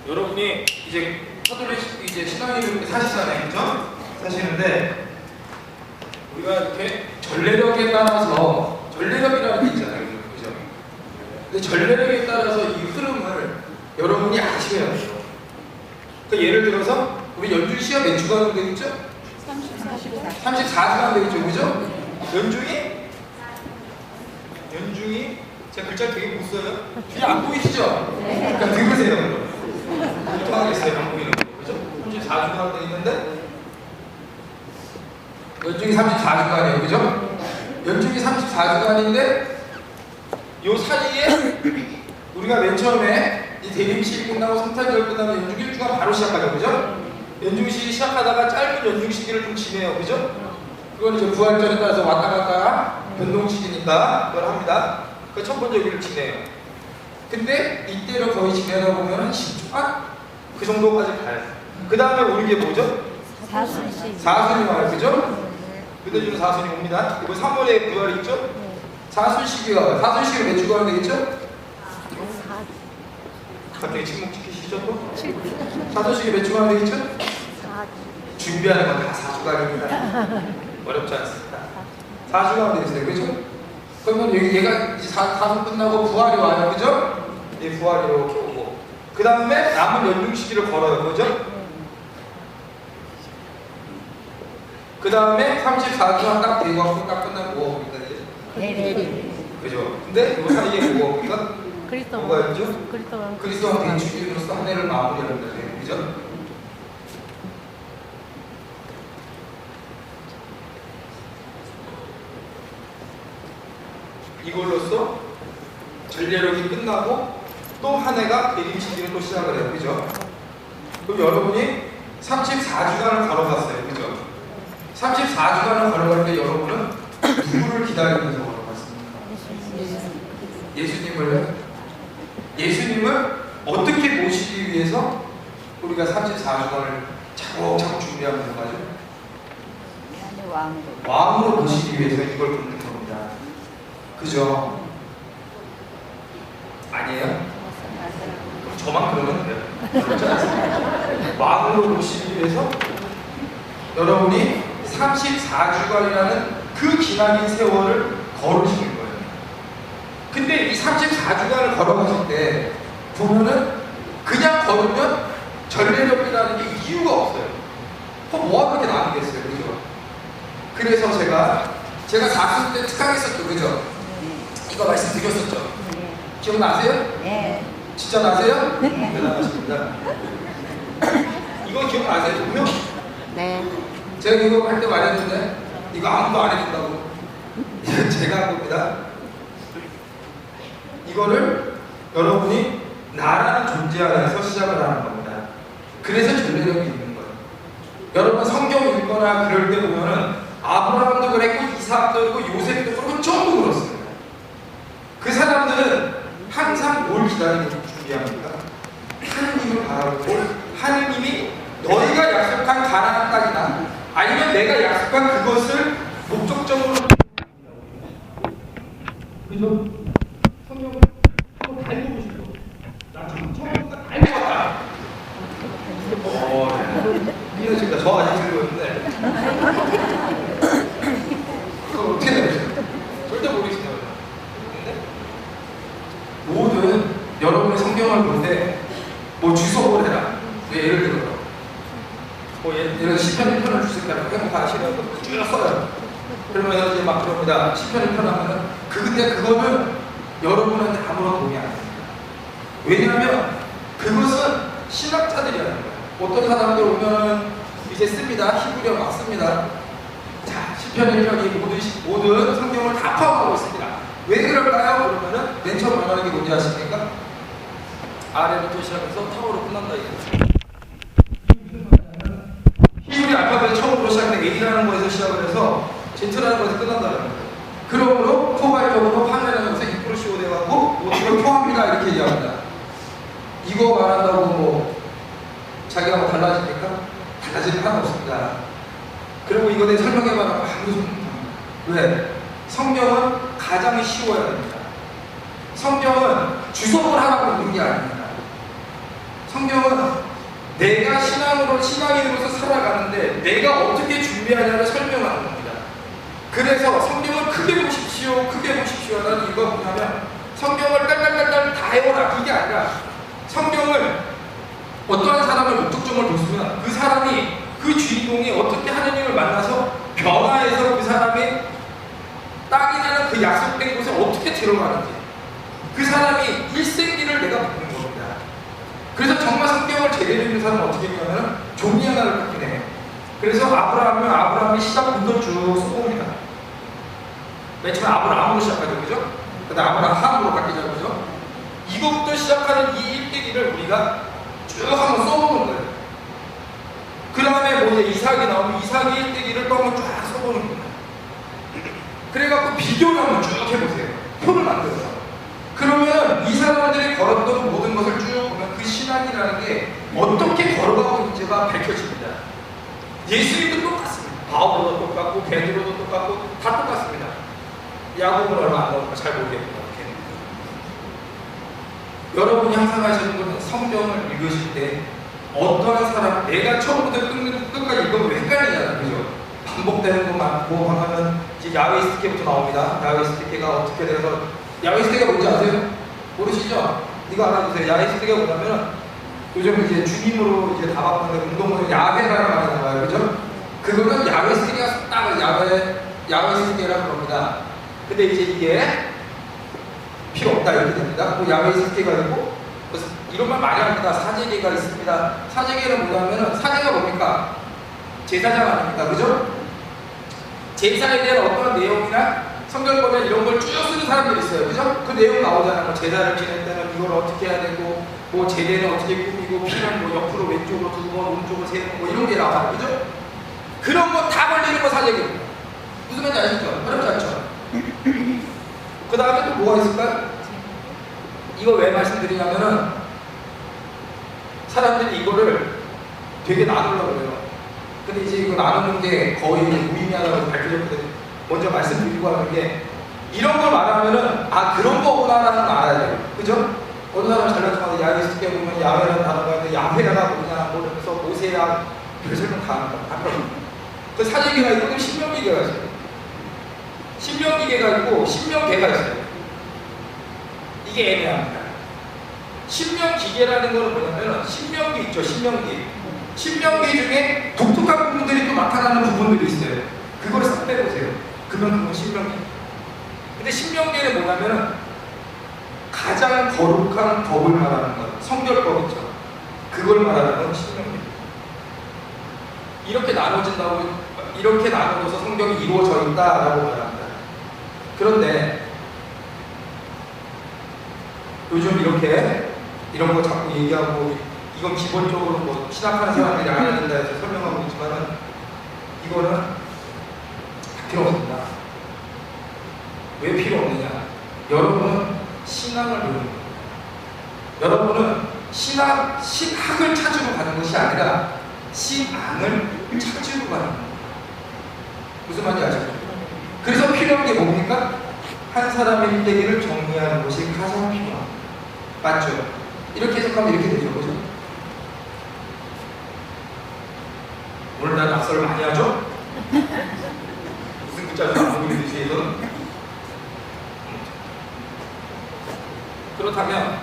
여러분이 이제 카톨릭 이제 신앙이 사시잖아요, 그죠? 사시는데 우리가 이렇게 전례력에 따라서 전례력이라는 게 있잖아요, 그죠? 근데 전례력에 따라서 이 흐름을 여러분이 아셔야 돼요. 그러니까 예를 들어서 우리 연중 시간 몇 주간 되겠죠? 34주간 되겠죠, 그죠? 연중이 제가 글자 되게 못 써요. 그냥 안 보이시죠? 그러니까 들으세요. 못하겠어요, 안 보이는 거, 그죠? 34주간 돼 있는데 연중이 34주간이에요, 그죠? 연중이 34주간인데 요 사이에 우리가 맨 처음에 이 대림식 끝나고 성탄절 끝나면 연중 1주간 바로 시작하죠, 그죠? 연중식 시작하다가 짧은 연중시기를 좀 지내요, 그죠? 그건 이제 부활절에 따라서 왔다 갔다 변동식이니까 그걸 합니다. 그 첫 번째 여기를 지내요. 근데 이때를 거의 지내다 보면 한 10주간? 그 정도까지 가요. 그 다음에 오는 게 뭐죠? 사순이 와요, 그죠? 그때주는 사순이 옵니다. 그리고 3월에 부활이 있죠? 사순시기가 와요. 사순시기가 몇 주간 되겠죠? 갑자기 침묵 지키시죠 또? 사순시기 몇 주간 되겠죠? 준비하는 건 다 4주간입니다. 어렵지 않습니다. 4주간 되겠어요, 그죠? 그러면 얘가 이제 사순 끝나고 부활이 와요, 그죠? 이 부활이 이렇게 오고 그 다음에 남은 연중시기를 걸어요, 그죠? 그 다음에 34주간 딱 되고 딱 끝나고 네. 그죠? 근데 이 사이에 뭐가 뭐가 있죠? 그리스도와 대축일로서 한 해를 마무리하는 거죠, 그죠? 이걸로써 전례력이 끝나고 또 한 해가 대림시기를 또 시작을 해요, 그죠? 그럼 여러분이 34주간을 걸어갔어요, 그죠? 34주간을 걸어갈 때 여러분은 누구를 기다리면서 걸어갔습니까? 예수님을. 예수님을 어떻게 모시기 위해서 우리가 34주간을 차곡차곡 준비하면서 가죠? 왕으로 모시기 위해서 이걸 걷는 겁니다. 그죠? 아니에요? 저만 그러면 돼요. 그렇지 않습니까? 왕으로 모시기 위해서 여러분이 34주간이라는 그 기나긴 세월을 걸으시는 거예요. 근데 이 34주간을 걸어가실 때 보면은 그냥 걸으면 전례력이라는 게 이유가 없어요. 뭐가 그렇게 나누겠어요, 그죠? 그래서 제가 사순 때 특강했었죠, 그죠? 이거 말씀드렸었죠. 기억나세요? 네. 진짜 나세요? 네. 대단하십니다. 이거 기억나세요, 분명? 네. 제가 이거 할 때 말했는데 이거 아무도 안 해준다고. 제가 한 겁니다. 이거를 여러분이 나라는 존재 안에서 시작을 하는 겁니다. 그래서 전례력이 있는 거예요. 여러분 성경 읽거나 그럴 때 보면은 아브라함도 그랬고 이삭도 그랬고 요셉도 그렇고 전부 그렇습니다. 그 사람들은 항상 뭘 기다리고 준비합니까? 하느님을 바라보고 하느님이 너희가 약속한 가나안 땅이나 아니면 내가 약속한 그것을 목적적으로 그죠? 성경을 한번 다 읽어보시죠. 나 지금 처음부터 다 읽어봤다. 미안하십니다. 저 아직 읽었는데 그거 어떻게 되죠? 절대 모르겠습니다. 근데 모든 여러분의 성경을 볼 때 뭐 주석을 해라. 예를 들어 뭐 예를 들어 시편 1편을 주석이라고 회복하시는 거 쭉 써요. 그러면 이제 막 그럽니다. 시편 1편 하면은 근데 그거는 여러분한테 아무런 도움이 안 됩니다. 왜냐하면 그것은 신학자들이 하는 거예요. 어떤 사람들 오면은 이제 씁니다. 히브리어 막 씁니다. 자, 시편 1편이 모든 성경을 다 파악하고 있습니다. 왜 그럴까요? 그러면은 맨 처음 말하는 게 뭔지 아십니까? 아래부터 시작해서 타워로 끝난다 이거죠. 히브리 알파벳 처음으로 시작된 A라는 거에서 시작을 해서 Z라는 거에서 끝난다는 거예요. 그러므로 포괄적으로 판매라는 것에 2%씩 돼갖고 모두를 포함합니다 이렇게 얘기합니다. 이거 말한다고 뭐 자기가 뭐 달라집니까? 달라지는 하나 없습니다. 그리고 이거 내 설명해봐라 아무도 못합니다. 왜? 성경은 가장 쉬워야 됩니다. 성경은 주석을 하라고 있는 게 아닙니다. 성경은 내가 신앙인으로서 살아가는데 내가 어떻게 준비하냐를 설명하는 겁니다. 그래서 성경을 크게 보십시오, 크게 보십시오 하는 이유가 뭐냐면 성경을 딸딸딸딸 다 해오라 이게 아니라 성경을 어떠한 사람을 목적점을 뒀으면 그 사람이 그 주인공이 어떻게 하느님을 만나서 변화해서 그 사람이 땅이라는 그 약속된 곳에 어떻게 들어가는지 그 사람이 일생기를 내가 보는 겁니다. 그래서 정말 성경을 제대로 읽는 사람은 어떻게 했냐면 종이 하나를 갖긴 해요. 그래서 아브라함이 시작부터 쭉 써봅니다. 맨 처음에 아브라함으로 시작하죠, 그죠? 그 다음 아브라함으로 바뀌죠, 그죠? 이것부터 시작하는 이 일대기를 우리가 쭉 한번 써보는 거예요. 그 다음에 뭐 이제 이삭이 나오면 이삭의 일대기를 또 한번 쫙 써보는 거예요. 그래갖고 비교를 한번 쭉 해보세요. 표를 만들어서. 그러면 이 사람들이 걸었던 모든 것을 쭉 보면 그 신앙이라는 게 어떻게 걸어가고 있는지가 밝혀집니다. 예수님도 똑같습니다. 바울도 똑같고 베드로도 똑같고 다 똑같습니다. 야고보는 얼마 안 나오니까 잘 모르겠고 여러분이 항상 하시는 것은 성경을 읽으실 때 어떠한 사람, 내가 처음부터 끝까지 읽으면 헷갈리잖아요, 그죠? 반복되는 거 많고 하면 이제 야훼스티케부터 나옵니다. 야훼스티케가 어떻게 돼서 야훼스티케가 뭔지 아세요? 모르시죠? 이거 알아주세요. 야훼스티케가 뭐냐면 요즘 이제 주님으로 이제 다 바꾸는데 운동을 야훼라는 말이 나와요, 그죠? 그거는 야훼스티케가 딱 야훼스티케라고 그럽니다. 근데 이제 이게 필요 없다 이렇게 됩니다. 그 야훼스티케가 있고 그래서 이런 말 많이 합니다. 사제계가 있습니다. 사제계는 뭐냐면은 사제가 뭡니까? 제사장 아닙니까? 그죠? 제사에 대한 어떤 내용이나 성경 보면 이런 걸 쭉 쓰는 사람들이 있어요. 그죠? 그 내용 나오잖아요. 뭐 제사를 지낼 때는 이걸 어떻게 해야 되고, 뭐 제대는 어떻게 꾸미고, 피는 뭐 옆으로 왼쪽으로 두 번, 오른쪽으로 세 번, 뭐 이런 게 나와요. 그죠? 그런 거 다 걸리는 거 사제계입니다. 무슨 말인지 아시죠? 어렵지 않죠? 그 다음에 또 뭐가 있을까요? 이거 왜 말씀드리냐면은 사람들이 이거를 되게 나누려고 그래요. 근데 이제 이거 나누는 게 거의 무의미하다고 밝혀졌거든요. 먼저 말씀드리고 하는 게 이런 걸 말하면은 아 그런 거구나라는 걸 알아야 돼요. 그죠? 어느 사람 잘나타나서 야훼스티케 보면 야훼라는 단어가 있는데 야훼가 뭐냐 뭐 이러면서 모세야 별 설명 다 하는 거야. 그 사제기가 있고 신명기계가 있어요. 신명기계가 있고 신명계가 있어요. 이게 애매합니다. 신명기계라는 거는 뭐냐면 신명기 있죠. 신명기 중에 독특한 부분들이 또 나타나는 부분들이 있어요. 그걸 싹 빼보세요. 그건 신명기. 근데 신명기는 뭐냐면은 가장 거룩한 법을 말하는 것, 성결법 있죠. 그걸 말하는 건 신명기. 이렇게 나눠진다고, 이렇게 나눠져서 성경이 이루어져 있다라고 말합니다. 그런데 요즘 이렇게 이런 거 자꾸 얘기하고 이건 기본적으로 뭐 신학하는 사람들이 안 해야 된다 해서 설명하고 있지만은 이거는 필요 없습니다. 왜 필요 없느냐? 여러분은 신앙을 배우는 거예요. 여러분은 신학을 찾으러 가는 것이 아니라 신앙을 찾으러 가는 거예요. 무슨 말인지 아시죠? 그래서 필요한 게 뭡니까? 한 사람의 일대기를 정리하는 것이 가장 필요합니다. 맞죠? 이렇게 해석하면 이렇게 되죠, 그죠? 오늘 난 낙서를 많이 하죠? 무슨 글자도 안 보이는 듯이 그렇다면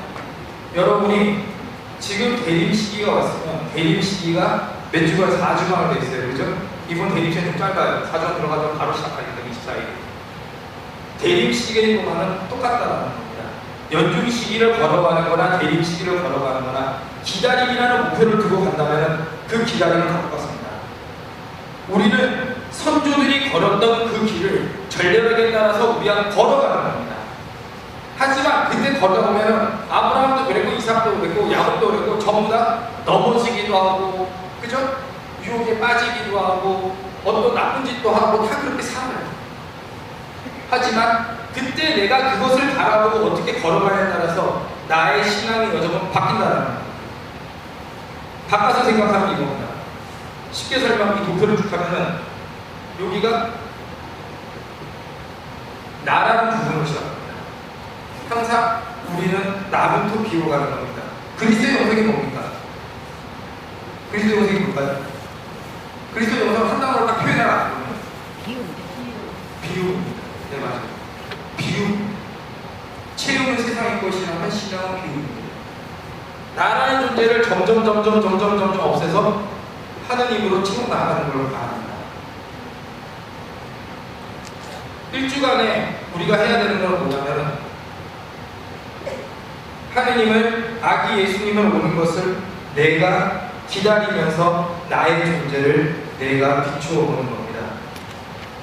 여러분이 지금 대림 시기가 왔으면 대림 시기가 몇 주간 4주간으로 되어 있어요, 그죠? 이번 대림 시간이 좀 짧아요. 4주간 들어가면 바로 시작하니까 24일. 대림 시기와는 똑같다는 겁니다. 연중 시기를 걸어가는 거나 대림 시기를 걸어가는 거나 기다림이라는 목표를 두고 간다면 그 기다림은 다 똑같습니다. 우리는 선조들이 걸었던 그 길을 전례력에 따라서 우리가 걸어가는 겁니다. 하지만 그때 걸다 보면은 아브라함도 그랬고 이삭도 그랬고 야곱도 그랬고 전부 다 넘어지기도 하고 그죠? 유혹에 빠지기도 하고 어떤 나쁜 짓도 하고 다 그렇게 살아요. 하지만 그때 내가 그것을 바라보고 어떻게 걸어가냐에 따라서 나의 신앙의 여정은 바뀐다는 겁니다. 바꿔서 생각하면 이겁니다. 쉽게 설명, 이 도표를 쭉 하면은 여기가 나라는 부분을 시작합니다. 항상 우리는 나부터 비워가는 겁니다. 그리스도의 영성이 뭡니까? 그리스도 영성이 뭘까요? 그리스도 영성을 한 단어로 딱 표현하라. 비움. 비움. 네, 맞아요. 비움. 채우는 세상의 것이라면 신앙은 비움입니다. 나라는 존재를 점점 없애서 하느님으로 채워 나가는 걸로 바랍니다. 일주간에 우리가 해야 되는 건 뭐냐면 하느님을 아기 예수님을 오는 것을 내가 기다리면서 나의 존재를 내가 비추어 보는 겁니다.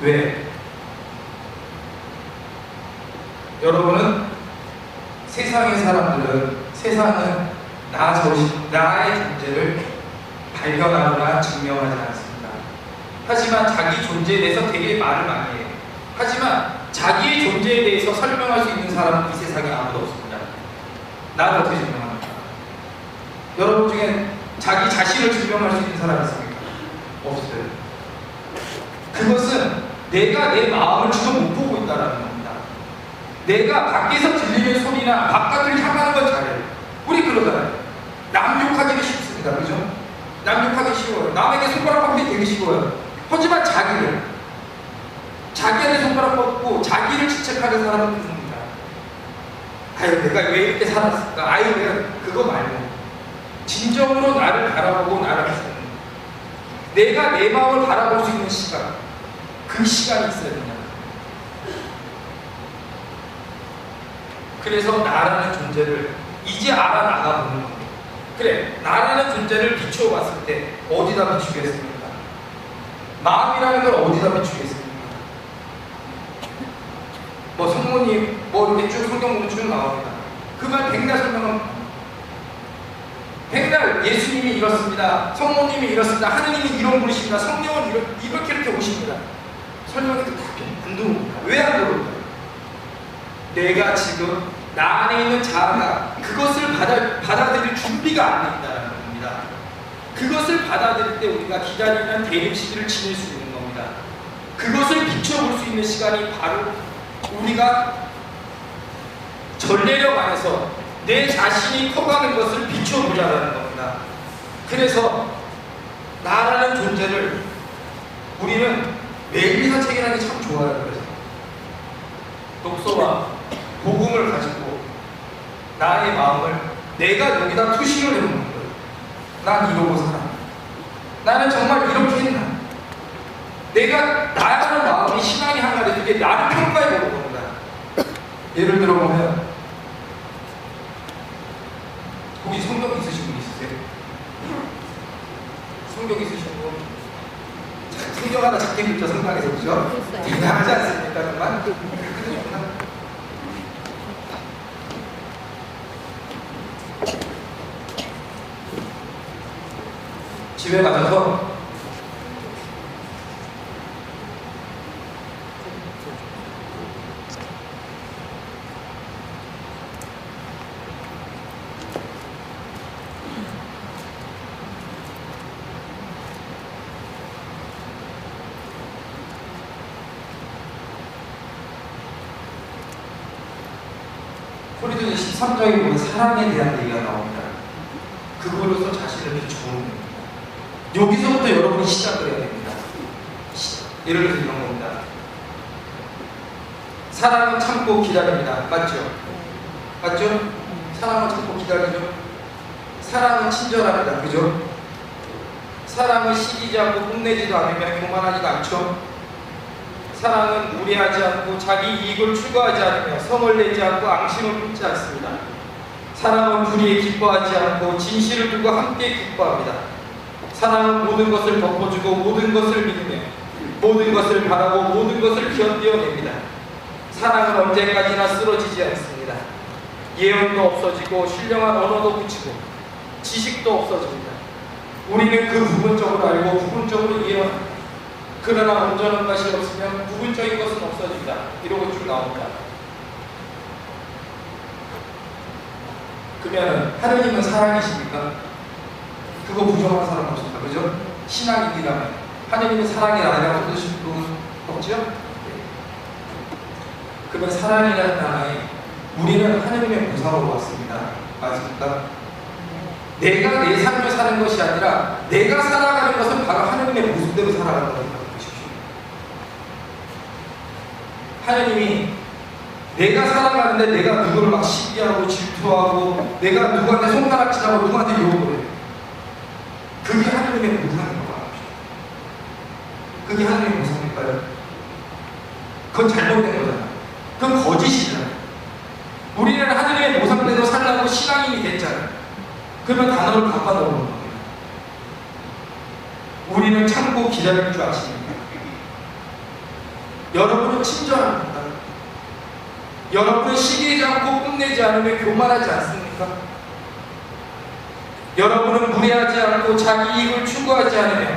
왜? 여러분은 세상의 세상은 나의 존재를 발견하거나 증명하지 않습니다. 하지만 자기 존재에 대해서 되게 말을 많이 해요. 하지만 자기의 존재에 대해서 설명할 수 있는 사람은 이 세상에 아무도 없습니다. 나를 어떻게 증명합니까? 여러분 중에 자기 자신을 증명할 수 있는 사람이 있습니까? 없어요. 그것은 내가 내 마음을 지금 못 보고 있다는 겁니다. 내가 밖에서 들리는 소리나 바깥을 향하는 건 잘해요. 우리 그러잖아요. 남 욕하기는 쉽습니다. 그죠? 남 욕하기 쉬워요. 남에게 손가락 뻗기 되게 쉬워요. 하지만 자기한테 손가락 뻗고 자기를 지적하는 사람은 누굽니까? 아유 내가 왜 이렇게 살았을까? 아유 내가 그거 말고 진정으로 나를 바라보고 나를 하는 내가 내 마음을 바라볼 수 있는 시간, 그 시간이 있어야 된다. 그래서 나라는 존재를 이제 알아나가 보는 겁니다. 그래, 나라는 존재를 비추어 봤을 때 어디다 비추겠습니까? 마음이라는 걸 어디다 비추겠습니까? 뭐 성모님 뭐 이렇게 쭉 성경 보면 쭉 나옵니다. 그 말 백날 설명은 백날 예수님이 이렇습니다. 성모님이 이렇습니다. 하느님이 이런 분이십니다. 성령은 이렇게 오십니다. 설명이 안 들어옵니다. 왜 안 들어올까요? 내가 지금 나 안에 있는 자아가 그것을 받아들일 준비가 안 된다는 겁니다. 그것을 받아들일 때 우리가 기다리는 대립시기를 지낼 수 있는 겁니다. 그것을 비춰볼 수 있는 시간이 바로 우리가 전례력 안에서 내 자신이 커가는 것을 비춰보자라는 겁니다. 그래서 나라는 존재를 우리는 매일사 책이라는 게 참 좋아요. 그래서 독서와 복음을 가지고 나의 마음을 내가 여기다 투시를 해놓는 거예요. 난 이러고 살아. 나는 정말 이렇게 했나? 내가 나라는 마음이 신앙이 한가지 그게 나를 평가해 보는 겁니다. 예를 들어 보면 혹시 성경 있으신 분 있으세요? 성경 있으신 분? 성경 하나 작게 읽죠, 성당에서. 그죠? 대단하지 않습니까? 정말? 집에 가셔서 코린토서 13장에 보면 사랑에 대한 얘기가 나옵니다. 그걸로서 자신을 비추는 겁니다. 여기서부터 여러분이 시작을 해야 됩니다. 예를 들어서 이런 겁니다. 사랑은 참고 기다립니다. 맞죠? 맞죠? 사랑은 참고 기다리죠? 사랑은 친절합니다. 그죠? 사랑은 시기지 않고 뽐내지도 않으며 교만하지도 않죠? 사랑은 무례하지 않고 자기 이익을 추구하지 않으며 성을 내지 않고 앙심을 품지 않습니다. 사랑은 불의에 기뻐하지 않고 진실을 두고 함께 기뻐합니다. 사랑은 모든 것을 덮어주고 모든 것을 믿으며 모든 것을 바라고 모든 것을 견뎌냅니다. 사랑은 언제까지나 쓰러지지 않습니다. 예언도 없어지고 신령한 언어도 그치고 지식도 없어집니다. 우리는 그 부분적으로 알고 부분적으로 이해합니다. 그러나 온전한 것이 없으면 부분적인 것은 없어집니다. 이러고 쭉 나옵니다. 그러면 하느님은 사랑이십니까? 그거 부정하는 사람 없습니다. 그죠? 신앙인이라면 하느님은 사랑이 아니라고 뜻이 없죠? 그러면 사랑이라는 단어에 우리는 하느님의 보상으로 왔습니다. 맞습니까? 내가 내 삶을 사는 것이 아니라 내가 살아가는 것은 바로 하나님의 모습대로 살아간다고 생각하십시오. 하나님이 내가 살아가는데 내가 누구를 막 시기하고 질투하고 내가 누구한테 손가락질하고 누구한테 욕을 해. 그게 하나님의 모상인 거 같아요. 그게 하나님의 모상일까요? 그건 잘못된 거잖아. 그건 거짓이잖아. 우리는 하나님의 모상대로 살라고 신앙인이 됐잖아. 그러면 단어를 바꿔놓는 겁니다. 우리는 참고 기다릴 줄 아십니까? 여러분은 친절합니까? 여러분은 시기하지 않고 뽐내지 않으며 교만하지 않습니까? 여러분은 무례하지 않고 자기 이익을 추구하지 않으며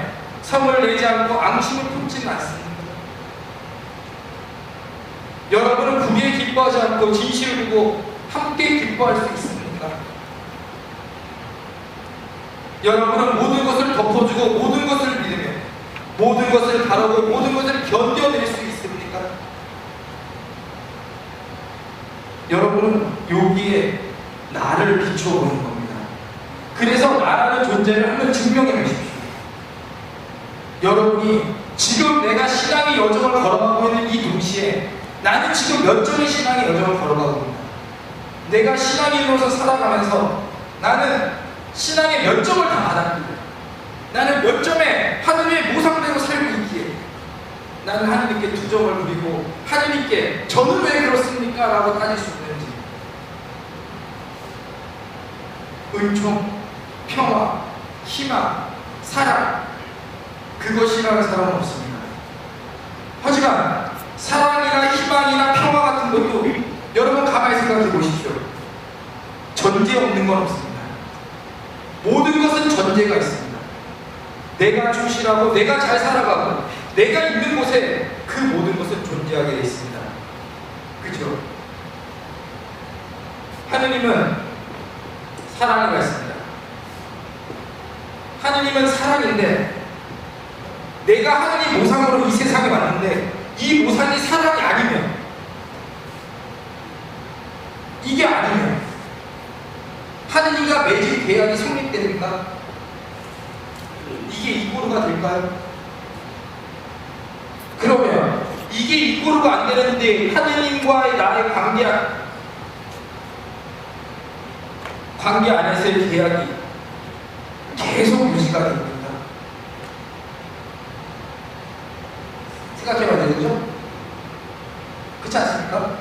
성을 내지 않고 앙심을 품지는 않습니까? 여러분은 불의에 기뻐하지 않고 진실을 두고 함께 기뻐할 수 있습니까? 여러분은 모든 것을 덮어주고 모든 것을 믿으며 모든 것을 바라고 모든 것을 견뎌낼 수 있습니까? 여러분은 여기에 나를 비춰보는 겁니다. 그래서 나라는 존재를 한번 증명해 보십시오. 여러분이 지금 내가 신앙의 여정을 걸어가고 있는 이 동시에 나는 지금 몇 점의 신앙의 여정을 걸어가고 있다. 내가 신앙인으로서 살아가면서 나는 신앙의 몇 점을 다 받았기에 나는 몇 점의 하나님의 모상대로 살고 있기에 나는 하나님께 2점을 드리고 하나님께 저는 왜 그렇습니까? 라고 따질 수 있는지 은총, 평화, 희망, 사랑 그것이라는 사람은 없습니다. 하지만 사랑이나 희망이나 평화 같은 것도 여러분 가만히 생각해 보십시오. 전제 없는 건 없습니다. 모든 것은 전제가 있습니다. 내가 충실하고 내가 잘 살아가고 내가 있는 곳에 그 모든 것은 존재하게 되어 있습니다. 그죠? 하느님은 사랑이 있습니다. 하느님은 사랑인데 내가 하느님 모상으로 이 세상에 왔는데 이 모상이 사랑이 아니면 이게 아니면 하느님과 맺은 계약이 성립됩니까? 이게 이꼬르가 될까요? 그러면 이게 이꼬르가 안 되는데 하느님과의 나의 관계 안에서의 계약이 계속 유지가 됩니다. 생각해봐야 되겠죠? 그렇지 않습니까?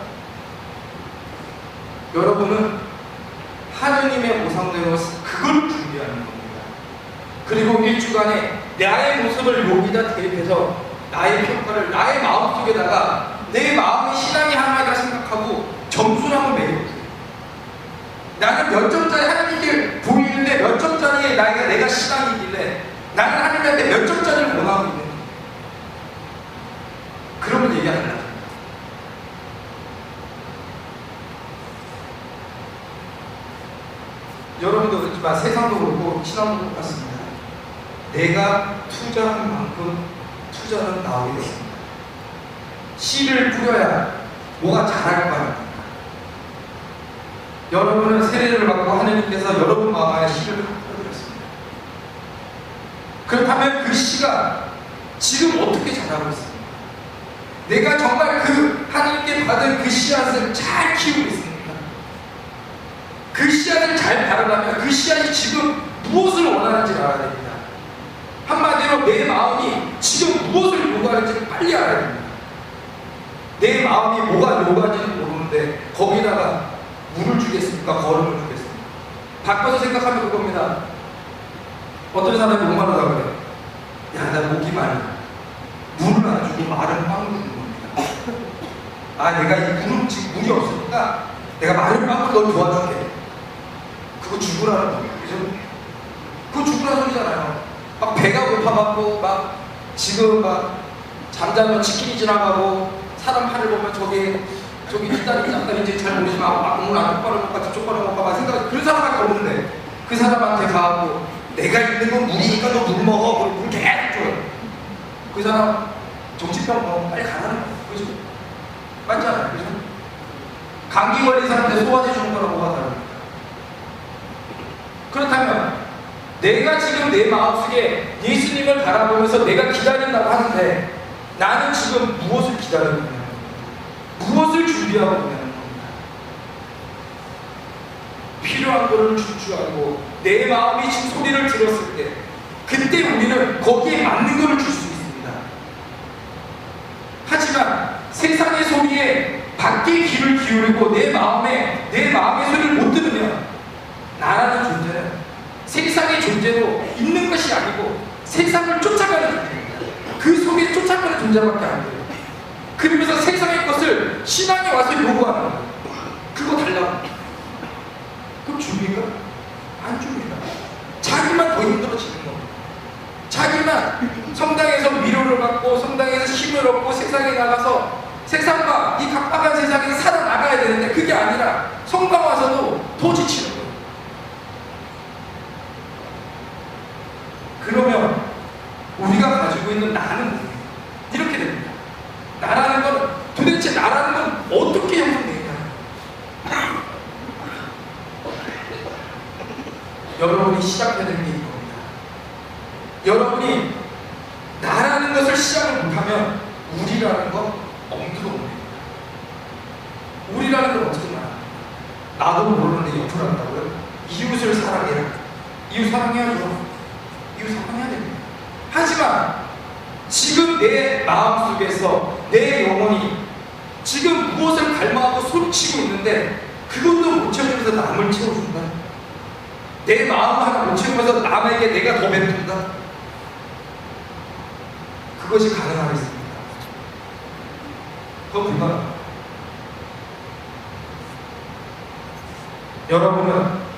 여러분은 하느님의 모상대로 그걸 준비하는 겁니다. 그리고 1주간에 나의 모습을 여기다 대입해서 나의 평가를 나의 마음속에다가 내 마음의 신앙이 하나이라 생각하고 점수를 한번 매겨볼게요. 나는 몇 점짜리 하나님께 보이는데 몇 점짜리에 내가 신앙이길래 나는 하나님한테 몇 점짜리를 원하고 있는지 그러면 얘기 안 나요. 여러분도 그렇지만 세상도 그렇고 신앙도 똑같습니다. 내가 투자한 만큼 투자는 나오게 됩니다. 씨를 뿌려야 뭐가 자랄 거 아닙니까? 여러분은 세례를 받고 하느님께서 여러분 마음 안에 씨를 뿌려드렸습니다. 그렇다면 그 씨가 지금 어떻게 자라고 있습니까? 내가 정말 그 하나님께 받은 그 씨앗을 잘 키우고 있습니까? 그 씨앗을 잘 바라려면 그 씨앗이 지금 무엇을 원하는지 알아야 됩니다. 한마디로 내 마음이 지금 무엇을 요구하는지 빨리 알아야 됩니다. 내 마음이 뭐가 요구하는지 모르는데 거기다가 물을 주겠습니까? 거름을 주겠습니까? 바꿔서 생각하면 그겁니다. 어떤 사람이 목마르다 그래. 야, 나 목이 말라. 물을 안 주고 마른 빵을 주는 겁니다. 아, 내가 이 물은 지금 물이 없으니까 내가 마른 빵을 널 도와줄게. 그거 죽으라는 거예요. 그죠? 그거 죽으라는 소리잖아요. 막 배가 고파갖고 막 지금 막 잠자면 치킨이 지나가고 사람 팔을 보면 저기 뒷다리 앞다리인지 잘 모르지만 오늘 안 똑바로 먹을까 저쪽 바로 먹을까 막 생각 그런 사람밖에 없는데 그 사람한테 가고 내가 있는 건 물이니까 너 물 먹어. 그리고 물 계속 줘요. 그 사람 정신병 뭐 빨리 가라는 거예요. 그죠? 맞잖아요. 그죠? 감기 걸린 사람한테 소화제 주는 거랑 뭐가 다릅니까? 그렇다면 내가 지금 내 마음속에 예수님을 바라보면서 내가 기다린다고 하는데 나는 지금 무엇을 기다리고 있는 겁니다. 무엇을 준비하고 있는 겁니다. 필요한 것을 줄 줄 알고 내 마음이 지금 소리를 들었을 때 그때 우리는 거기에 맞는 것을 줄 수 있습니다. 하지만 세상의 소리에 밖에 귀를 기울이고 내 마음의 소리를 못 들으면 나라는 존재는 세상의 존재로 있는 것이 아니고 세상을 쫓아가는 존재입니다. 그 속에 쫓아가는 존재밖에 안 돼요. 그러면서 세상의 것을 신앙에 와서 요구하는 거예요. 그거 달라고. 그럼 줍니까? 안 줍니다. 자기만 더 힘들어지는 겁니다. 자기만 성당에서 위로를 받고 성당에서 힘을 얻고 세상에 나가서 세상과 이 각박한 세상에서 살아나가야 되는데 그게 아니라 성당 와서도 더 지치는 거예요. 그러면 우리가 가지고 있는 나는 뭐예요? 이렇게 됩니다. 나라는 건 도대체 나라는 건 어떻게 형성되는가? 여러분이 시작해야 되는 게 이겁니다. 여러분이 나라는 것을 시작을 못하면 우리라는 건 엄두도 못 냅니다. 우리라는 건 어떻게 말합니까? 나도 모르는데 옆으로 한다고요? 이웃을 사랑해라. 이웃 사랑해야죠. 이웃 사랑해야 됩니다. 하지만 지금 내 마음속에서 내 영혼이 지금 무엇을 갈망하고 소리치고 있는데 그것도 못 채워주면서 남을 채워준다. 내 마음 하나 못 채우면서 남에게 내가 더 베푼다. 그것이 가능하겠습니다. 그건 불가능합니다. 여러분은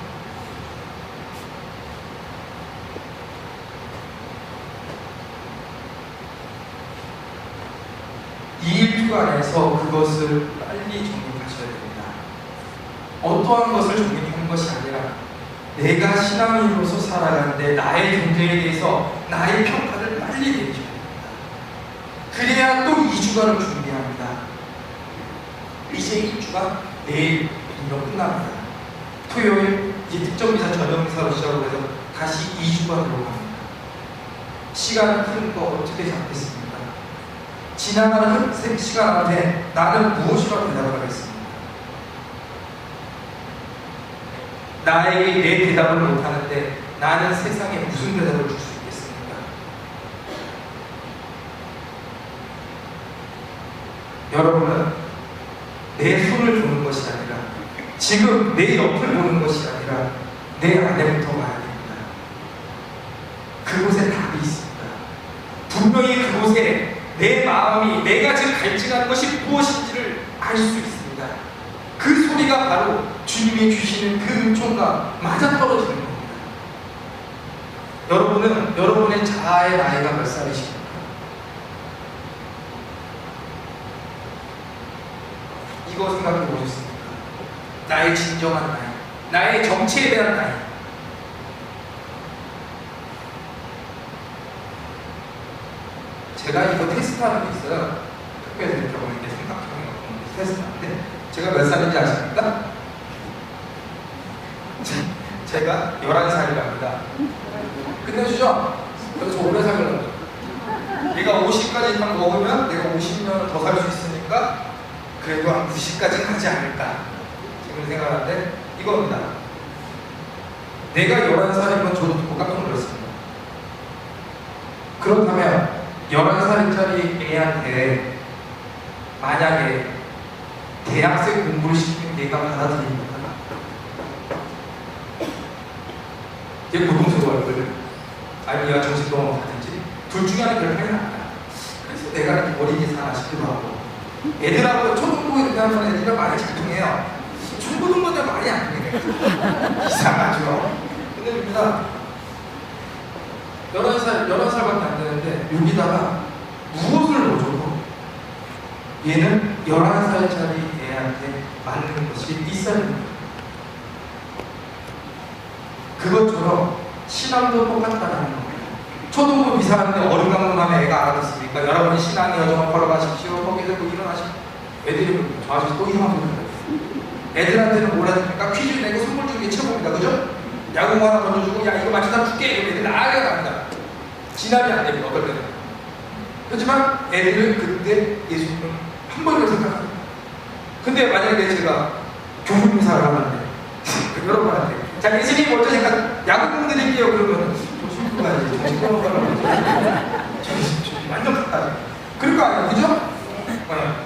이 일주 안에서 그것을 빨리 정립하셔야 됩니다. 어떠한 것을 정립하는 것이 아니라 내가 신앙인으로서 살아가는데 나의 존재에 대해서 나의 평가를 빨리 내셔야 됩니다. 그래야 또 2주간을 준비합니다. 이제 1주간 내일로 끝납니다. 토요일 이제 특정미사 전형미사로 시작을 해서 다시 2주간으로 갑니다. 시간을 흐른 거 어떻게 잡겠습니까? 지나가는 시간한테 나는 무엇이라고 대답을 하겠습니까? 나에게 내 대답을 못하는데 나는 세상에 무슨 대답을 줄 수 있겠습니까? 여러분은 내 손을 보는 것이 아니라 지금 내 옆을 보는 것이 아니라 내 안에부터 봐야 됩니다. 그곳에 답이 있습니다. 분명히 그곳에 내 마음이 내가 지금 갈증하는 것이 무엇인지를 알 수 있습니다. 그 소리가 바로 주님이 주시는 그 은총과 맞아떨어지는 겁니다. 여러분은 여러분의 자아의 나이가 몇 살이십니까? 이거 생각해 보셨습니까? 나의 진정한 나이, 나의 정체에 대한 나이. 제가 이거 테스트하는 게 있어요. 특별히 이렇게 보는데 생각하는 거 테스트하는데 제가 몇 살인지 아십니까? 제가 11살이랍니다. 끝내주죠? 그래서 오래 살려고. 내가 50까지 딱 먹으면 내가 50년을 더 살 수 있으니까 그래도 한 90까지는 하지 않을까. 지금 생각하는데 이겁니다. 내가 11살이면 저도 듣고 깜짝 놀랐습니다. 그렇다면 11살짜리 애한테 만약에 대학생 공부를 시키면 내가 받아들입니까? 얘 고등생도 얼굴 아니면 얘가 정신병원 가든지 둘 중에 하나 별 차이는 안 나요. 그래서 내가 이렇게 어린이 사나 싶기도 하고 애들하고 초등부 이렇게 하면 애들이랑 말이 잘 통해요. 중고등부는 말이 안 통해요. 이상하죠? 근데 입니다 11살밖에 안 되는데 여기다가 무엇을 넣어줘도 얘는 11살짜리 애한테 맞는 것이 빗살입니다. 그것처럼 신앙도 똑같다는 겁니다. 초등부 미사하는데 어른 강론하면 애가 알아듣습니까? 여러분이 신앙의 여정을 걸어가십시오. 거기에 대고 일어나십시오. 애들이 저 아저씨 또 이상한 소리 해요. 애들한테는 뭐라 합니까? 퀴즈 내고 선물 주는 게 최고입니다. 그죠? 야구 하나 던져주고 야 이거 맞추다 줄게 이렇게 애들 나가게 갑니다. 진압이 안 됩니다. 어떨 때는. 하지만 애들은 그때 예수님을 한 번도 생각합니다. 근데 만약에 제가 교육사를 하는데 여러분한테 자 예수님 먼저 생각 야구 드릴게요 그러면 정신 끊어야지 정신 끊어가라고 정신 완전 가까이 그럴 거 아니에요 그죠? 네.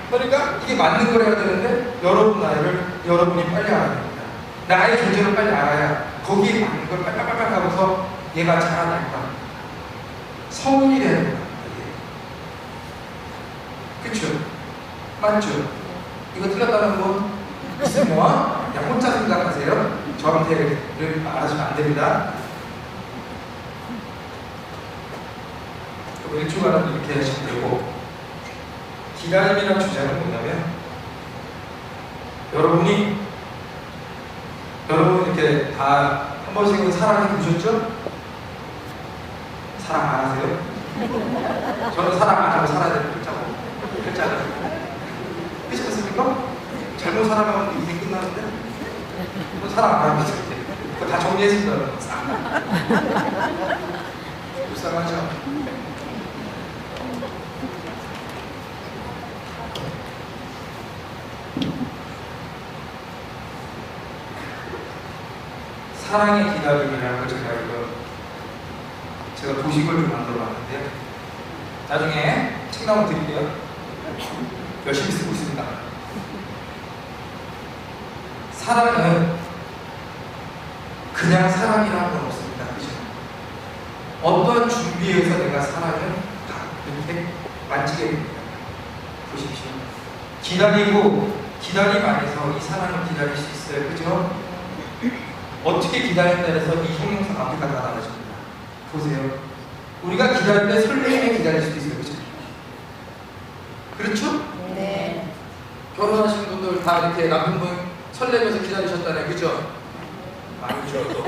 그러니까 이게 맞는 걸 해야 되는데 여러분 나이를 여러분이 빨리 알아야 됩니다. 나의 존재를 빨리 알아야 거기에 맞는 걸 빨빨빨빨 하고서 얘가 자라날까 성인이 되는 거야. 그쵸? 맞죠? 이거 틀렸다는 분 있으면 그냥 혼자 생각하세요. 저한테를 말하시면 안 됩니다. 그럼 1주간은 이렇게 하시면 되고 기다림이라는 주제는 뭐냐면 여러분 이렇게 다 한 번씩은 사랑해 보셨죠? 사랑 안 하세요? 저는 사랑 안 하고 살아야 되는 글자를 그렇지 않습니까? 잘못 사랑하면 인생 끝나는데 사랑 안 하고 있을 때 그거 다 정리했습니다. 불쌍하죠? 사랑의 기다림이라는 걸 제가 도식을 좀 만들어 봤는데요. 나중에 책 나오면 드릴게요. 열심히 쓰고 있습니다. 사랑은 그냥 사랑이라는 건 없습니다. 그죠? 어떤 준비에서 내가 사랑을 이렇게 만지게 됩니다. 보십시오. 기다림 안에서 이 사랑을 기다릴 수 있어요. 그죠? 어떻게 기다린다 해서 이 형용사 앞에가 다 달라집니다. 보세요. 우리가 기다릴 때 설레임에 기다릴 수도 있어요. 그죠? 그렇죠? 네. 결혼하신 분들 다 이렇게 남편분 설레면서 기다리셨잖아요. 그죠? 그렇죠.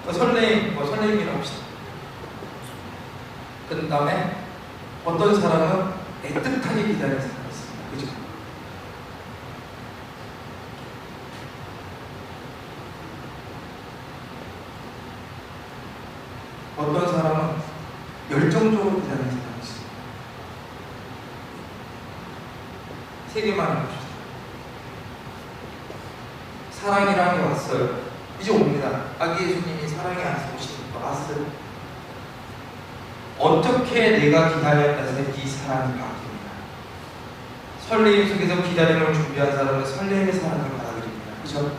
설레임이라고 합시다. 그 다음에 어떤 사람은 애틋하게 기다리는 사람이 있습니다. 그죠? 어떤 사람은 열정적으로 기다리는 사람이 있습니다. 세 개만 해봅시다. 사랑이라는 게 왔어요. 이제 옵니다. 아기 예수님이 사랑이 안에서 오시니까 왔어요. 어떻게 내가 기다렸다서 이 사랑이 바뀝니다. 설레임 속에서 기다림을 준비한 사람은 설레임의 사랑을 받아들입니다. 그죠?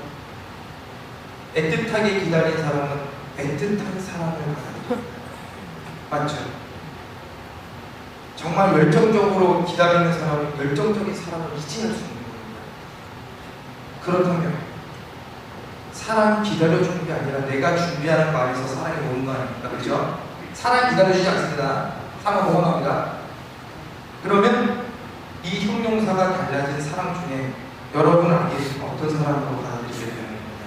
애틋하게 기다린 사람은 애틋한 사랑을 받아들입니다. 맞죠? 정말 열정적으로 기다리는 사람은 열정적인 사랑을 이지할 수 있는 겁니다. 그렇다면 사랑 기다려주는 게 아니라 내가 준비하는 거 안에서 사랑이 오는 거 아닙니까? 그죠? 사랑 기다려주지 않습니다. 사랑 보관합니다. 그러면 이 형용사가 달라진 사랑 중에 여러분 알겠지만 어떤 사랑으로 받아들이게 되는 겁니다.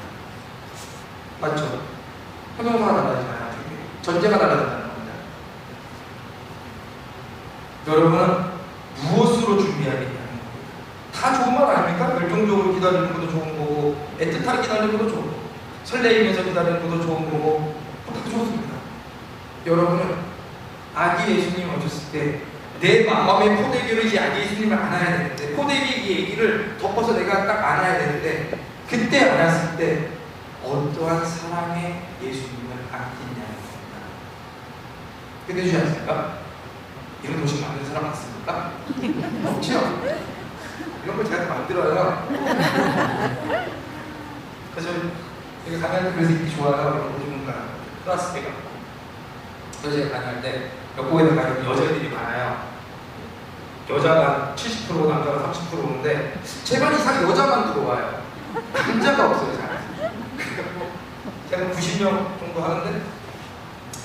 맞죠? 형용사가 달라지잖아요. 전제가 달라진다는 겁니다. 여러분은 무엇으로 준비하겠냐는 겁니다. 다 좋은 말 아닙니까? 열정적으로 기다리는 것도 좋은 거고 애틋하게 기다리는 것도 좋은 거고 설레이면서 기다리는 것도 좋은 거고 다 좋습니다. 여러분은 아기 예수님 오셨을 때 내 마음의 포대기로 이 아기 예수님을 안아야 되는데 포대기 이 얘기를 덮어서 내가 딱 안아야 되는데 그때 안았을 때 어떠한 사랑의 예수님을 안겠냐는 겁니다. 끝내주지 않습니까? 이런 도시 만든 사람 맞습니까? 없죠? 이런 걸 제가 만들어요. 그래서 여기 강의할 때 그래서 인기 좋아요. 요즘은 클래스 때가 여자에 강의할 때 여고에는 가면 여자애들이 많아요. 여자가 70% 남자가 30% 오는데 제 반 이상 여자만 들어와요. 남자가 없어요. 잘. 그래서 제가 90명 정도 하는데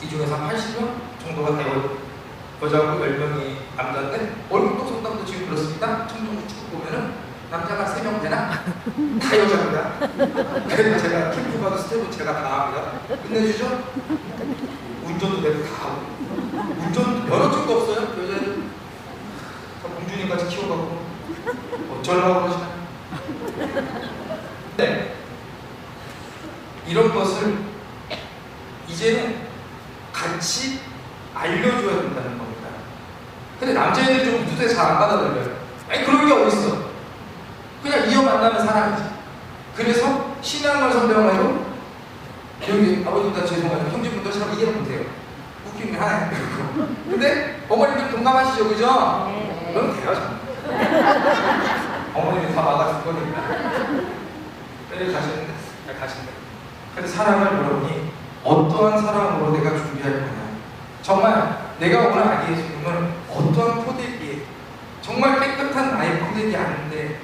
이 중에서 한 80명 정도가 다 여자고 10명이 남자인데 얼굴도 성담도 지금 그렇습니다. 청정구 축구 보면은 남자가 3명 되나? 다 여자입니다. 그래서 제가 캠프 가도 스텝은 제가 다 합니다. 끝내주죠? 운전도 내가 다 하고 운전 면허증도 없어요? 여자애들 다 공주님같이 키워가고 어쩌려고 그러시나? 네. 이런 것을 이제는 같이 알려줘야 된다는 겁니다. 근데 남자애들이 좀 무드에 잘 안 받아들여요. 아니 그런 게 어딨어. 그냥 이어 만나면 사랑이지. 그래서 신앙을 선배하고 여기 아버님들 죄송해요. 형제분들 잘 이해 못해요. 웃긴 게 하나요. 근데 어머님들 동감하시죠, 그죠? 네. 그럼 돼요, 전. 어머님이 다 막아줄 거니까. 빨리 가시는데, 가신다. 그래서 사랑을 여러분이 어떠한 사랑으로 내가 준비할 거냐. 정말 내가 오늘 아기 예수님은 어떠한 포대기에 정말 깨끗한 나의 포대기 아닌데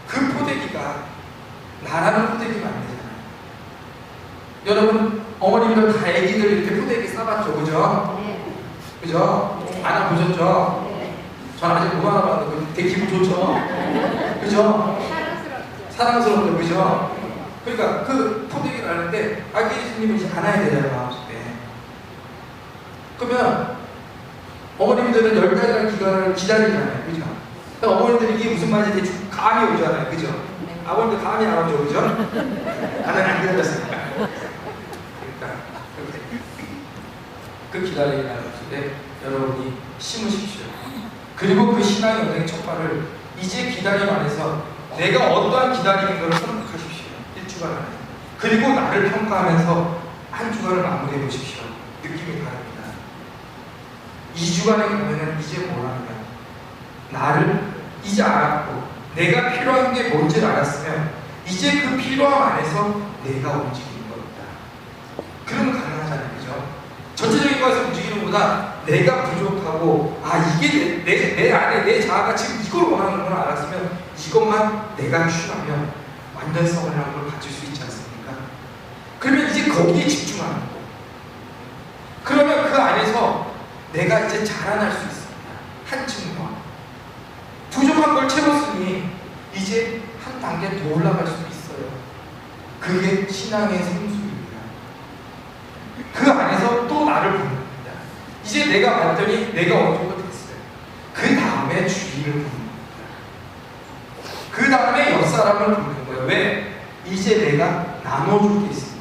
그 포대기가 나라는 포대기가 안 되잖아요. 여러분 어머님들 다 애기들 이렇게 포대기 싸봤죠, 그죠? 네. 그죠? 네. 안아보셨죠? 네. 전 아직 못 안아봤는데 되게 기분 좋죠? 그죠? 사랑스럽죠. 사랑스럽죠, 그죠? 그러니까 그 포대기를 하는데 아기 예수님을 이제 안아야 되잖아요, 마음속에. 그러면 어머님들은 10달이라는 기간을 기다리잖아요, 그죠? 그러니까 어머님들이 이게 무슨 말인지 대충 감이 오잖아요, 그죠? 네. 아버님들 감이 안 오죠, 그죠? 나는 안 기다렸으니까. 그러니까 그 기다리는 날에 여러분이 심으십시오. 그리고 그 신앙의 여정의 첫 발을 이제 기다림 안에서 내가 어떠한 기다리는 것을 선택하십시오. 1주간 안에. 그리고 나를 평가하면서 한 주간을 마무리해 보십시오. 느낌이 다릅니다. 2주간에 가면은 이제 뭘 하느냐. 나를 이제 알았고 내가 필요한 게 뭔지를 알았으면 이제 그 필요함 안에서 내가 움직이는 겁니다. 그러면 가능하잖아요, 그죠? 전체적인 것에서 움직이는 것보다 내가 부족하고 이게 내 안에 내 자아가 지금 이걸 원하는 걸 알았으면 이것만 내가 취하면 완전성이라는 걸 가질 수 있지 않습니까? 그러면 이제 거기에 집중하는 거고 그러면 그 안에서 내가 이제 자라날 수 있습니다. 한층 더 부족한 걸 채웠으니 이제 한 단계 더 올라갈 수 있어요. 그게 신앙의 성숙입니다. 그 안에서 또 나를 보는 겁니다. 이제 내가 봤더니 내가 어느 정도 됐어요. 그 다음에 주위를 보는 겁니다. 그 다음에 옆 사람을 보는 거예요. 왜? 이제 내가 나눠줄 게 있습니다.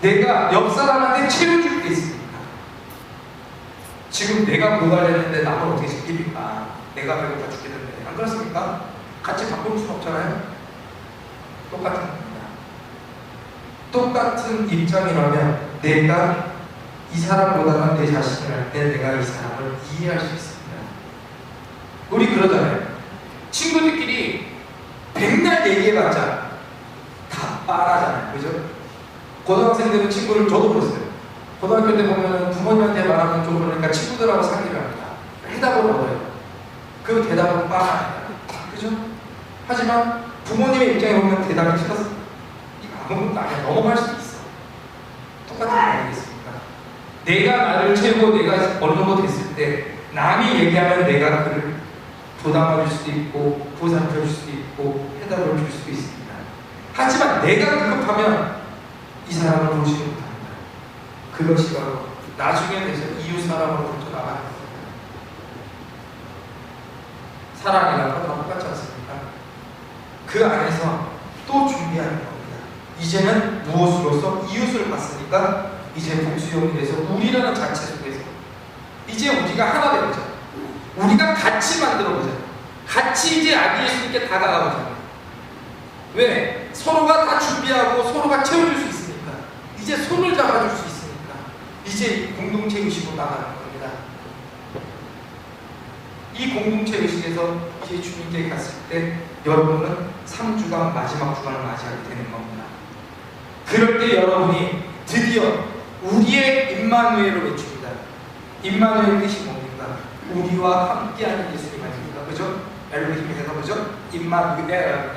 내가 옆 사람한테 채워줄 게 있습니다. 지금 내가 고달했는데 남을 어떻게 지킵니까? 내가 배고파 죽겠는데 안 그렇습니까? 같이 바꿀 수는 없잖아요. 똑같은 겁니다. 똑같은 입장이라면 내가 이 사람보다는 내 자신을 할 때 내가 이 사람을 이해할 수 있습니다. 우리 그러잖아요. 친구들끼리 백날 얘기해봤자 다 빠라잖아요, 그죠? 고등학생들은 친구를 저도 그랬어요. 고등학교 때 보면 부모님한테 말하면 좀 그러니까 친구들하고 상의를 합니다. 해답을 얻어요. 그 대답은 빠라입니다. 그죠? 하지만 부모님의 입장에 보면 대답이 틀렸어. 이거 아무것도 아니야. 넘어갈 수도 있어. 똑같은 거 아니겠습니까? 내가 나를 채우고 내가 어느 정도 됐을 때 남이 얘기하면 내가 그를 부담할 수도 있고 보살펴 줄 수도 있고 해답을 줄 수도 있습니다. 하지만 내가 급하면 이 사람을 보지 못합니다. 그것이 바로 나중에 돼서 이웃 사람으로부터 나가는 겁니다. 사랑이라는 건 다 똑같지 않습니까? 그 안에서 또 준비하는 겁니다. 이제는 무엇으로서 이웃을 봤으니까 이제 복수용이 돼서 우리라는 자체 속에서 이제 우리가 하나 되보자. 우리가 같이 만들어보자. 같이 이제 아기 예수님께 다가가보자. 왜? 서로가 다 준비하고 서로가 채워줄 수 있으니까. 이제 손을 잡아줄 수 있으니까. 이제 공동체 의식으로 나가는 겁니다. 이 공동체 의식에서 이제 주님께 갔을 때 여러분은 3주간 마지막 주간을 맞이하게 되는 겁니다. 그럴 때 여러분이 드디어 우리의 임마누엘을 외칩니다. 임마누엘 뜻이 뭡니까? 우리와 함께하는 예수님 아닙니까? 그죠? 엘로힘에서 그죠? 임마누엘.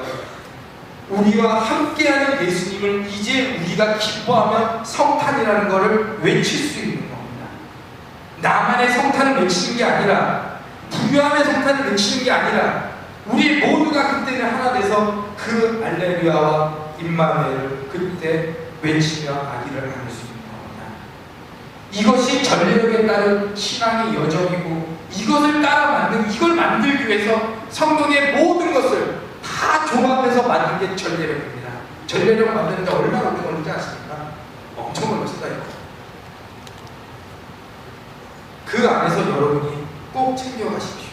우리와 함께하는 예수님을 이제 우리가 기뻐하며 성탄이라는 것을 외칠 수 있는 겁니다. 나만의 성탄을 외치는 게 아니라 부유함의 성탄을 외치는 게 아니라 우리 모두가 그때는 하나 돼서 그 알레루야와 임마누엘을 그때 외치며 아기를 안을 수 있는 겁니다. 이것이 전례력에 따른 신앙의 여정이고 이것을 따라 이걸 만들기 위해서 성경의 모든 것을 다 다 종합해서 만든 게 전례력입니다. 전례력 만드는데 얼마나 오래 걸리지 않습니까? 엄청 걸렸습니다. 이거. 그 안에서 여러분이 꼭 챙겨가십시오.